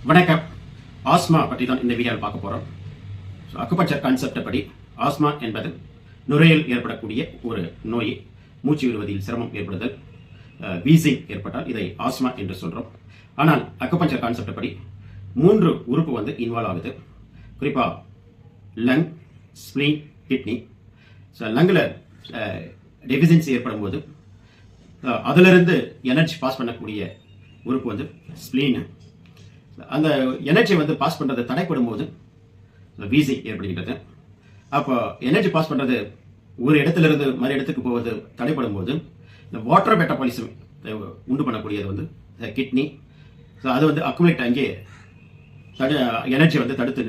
வணக்கம். ஆஸ்மா பற்றி தான் இந்த வீடியோவில் பார்க்க போகிறோம். அக்குபஞ்சர் கான்செப்ட் படி ஆஸ்மா என்பது நுரையில் ஏற்படக்கூடிய ஒரு நோய். மூச்சு விடுவதில் சிரமம் ஏற்படுதல், வீசிங் ஏற்பட்டால் இதை ஆஸ்மா என்று சொல்கிறோம். ஆனால் அக்குபஞ்சர் கான்செப்ட் படி 3 உறுப்பு இன்வால்வ் ஆகுது. குறிப்பாக லங், ஸ்ப்ளீன், கிட்னி. லங்கில் டெஃபிஷியன்சி ஏற்படும் போது அதிலிருந்து எனர்ஜி பாஸ் பண்ணக்கூடிய உறுப்பு ஸ்ப்ளீனு. அந்த எனர்ஜி பாஸ் பண்ணுறது தடைப்படும் போது வீசிங் ஏற்படுகின்றது. அப்போ எனர்ஜி பாஸ் பண்ணுறது ஒரு இடத்திலிருந்து மறு இடத்துக்கு போவது தடைப்படும் போது இந்த வாட்டர் மெட்டபாலிசம் உண்டு பண்ணக்கூடியது கிட்னி. ஸோ அது அக்குமுலேட் அங்கே எனர்ஜி தடுத்து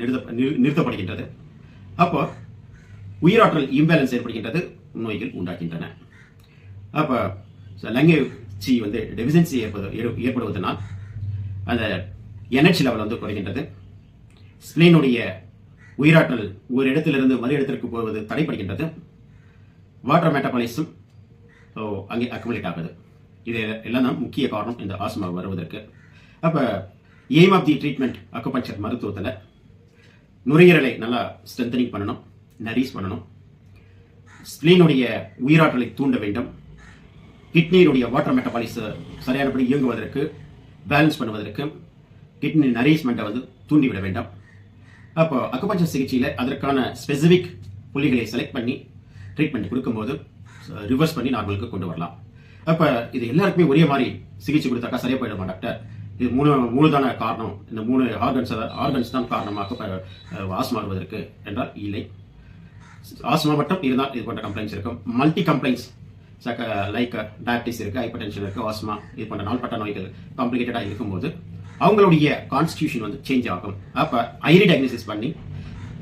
நிறுத்தப்படுகின்றது. அப்போ உயிராற்றல் இம்பேலன்ஸ் ஏற்படுகின்றது, நோய்கள் உண்டாகின்றன. அப்போ லங்கி டெஃபிஷியன்சி ஏற்படுவதனால் அந்த எனர்ஜி லெவல் குறைகின்றது. ஸ்ப்ளீனுடைய உயிராற்றல் ஒரு இடத்திலிருந்து மறு இடத்திற்கு போவது தடைப்படுகின்றது. வாட்டர் மெட்டபாலிசம் அங்கே அக்குமுலேட் ஆகுது. இது எல்லாம் தான் முக்கிய காரணம் இந்த ஆஸ்மா வருவதற்கு. அப்போ aim of the treatment acupuncture மருத்துவத்தில் நுரையீரலை நல்லா ஸ்ட்ரென்தனிங் பண்ணணும், நரீஸ் பண்ணணும். ஸ்ப்ளீனுடைய உயிராற்றலை தூண்ட வேண்டும். கிட்னியினுடைய வாட்டர் மெட்டபாலிச சரியானபடி இயங்குவதற்கு, பேலன்ஸ் பண்ணுவதற்கு கிட்னி நரீஸ்மெண்ட்டை தூண்டிவிட வேண்டும். அப்போ அக்குபஞ்சர் சிகிச்சையில் அதற்கான ஸ்பெசிஃபிக் புள்ளிகளை செலக்ட் பண்ணி ட்ரீட்மெண்ட் கொடுக்கும்போது ரிவர்ஸ் பண்ணி நார்மலுக்கு கொண்டு வரலாம். அப்போ இது எல்லாருக்குமே ஒரே மாதிரி சிகிச்சை கொடுத்தாக்கா சரியா போயிடுமா டாக்டர்? இது மூணுதான காரணம், இந்த 3 ஆர்கன்ஸ் தான் காரணமாக ஆஸ்மா வருவதற்கு என்றால் இல்லை. ஆஸ்மா மட்டும் இருந்தால் இது போன்ற கம்ப்ளைண்ட்ஸ் இருக்கும். மல்டி கம்ப்ளைண்ட்ஸ் லைக் டயபிட்டிஸ் இருக்குது, ஹைப்பர் டென்ஷன் இருக்குது, ஆஸ்மா இது போன்ற நாள்பட்ட நோய்கள் காம்ப்ளிகேட்டடாக இருக்கும்போது அவங்களுடைய கான்ஸ்டியூஷன் சேஞ்ச் ஆகும். அப்போ ஐரி டயக்னோசிஸ் பண்ணி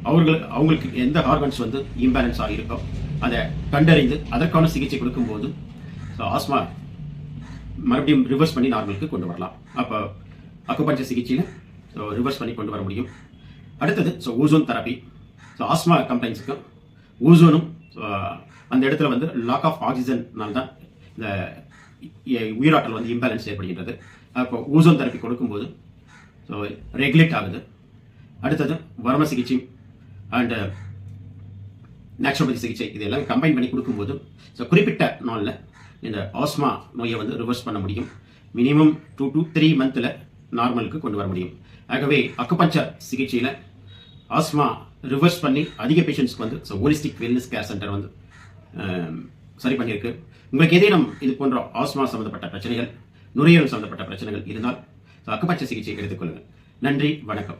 அவங்களுக்கு எந்த ஹார்மோன்ஸ் இம்பேலன்ஸ் ஆகியிருக்கோ அதை கண்டறிந்து அதற்கான சிகிச்சை கொடுக்கும்போது ஆஸ்மா மறுபடியும் ரிவர்ஸ் பண்ணி நார்மலுக்கு கொண்டு வரலாம். அப்போ அக்குபஞ்சர் சிகிச்சையில் ரிவர்ஸ் பண்ணி கொண்டு வர முடியும். அடுத்தது ஓசோன் தெரப்பி. ஆஸ்மா கம்ப்ளைண்ட்ஸுக்கு ஓசோனும் அந்த இடத்துல லாக் ஆஃப் ஆக்சிஜனால் தான் இந்த உயிராற்றல் இம்பேலன்ஸ் ஏற்படுகின்றது. அப்போ ஓசோன் தெரப்பி கொடுக்கும்போது ரெகுலேட் ஆகுது. அடுத்தது வர்ம சிகிச்சை அண்ட் நேச்சுரோபதி சிகிச்சை இதெல்லாம் கம்பைன் பண்ணி கொடுக்கும்போது குறிப்பிட்ட நாளில் இந்த ஆஸ்மா நோயை ரிவர்ஸ் பண்ண முடியும். மினிமம் 2 to 3 மந்த்தில் நார்மலுக்கு கொண்டு வர முடியும். ஆகவே அக்குபஞ்சர் சிகிச்சையில் ஆஸ்மா ரிவர்ஸ் பண்ணி அதிக பேஷண்ட்ஸ்க்கு ஹோலிஸ்டிக் வெல்னஸ் கேர் சென்டர் சரி பண்ணியிருக்கு. உங்களுக்கு ஏதேனும் இது போன்ற ஆஸ்மா சம்பந்தப்பட்ட பிரச்சனைகள், நுரையீரல் சம்பந்தப்பட்ட பிரச்சனைகள் இருந்தால் அக்குபஞ்சர் சிகிச்சை எடுத்துக்கொள்ளுங்கள். நன்றி, வணக்கம்.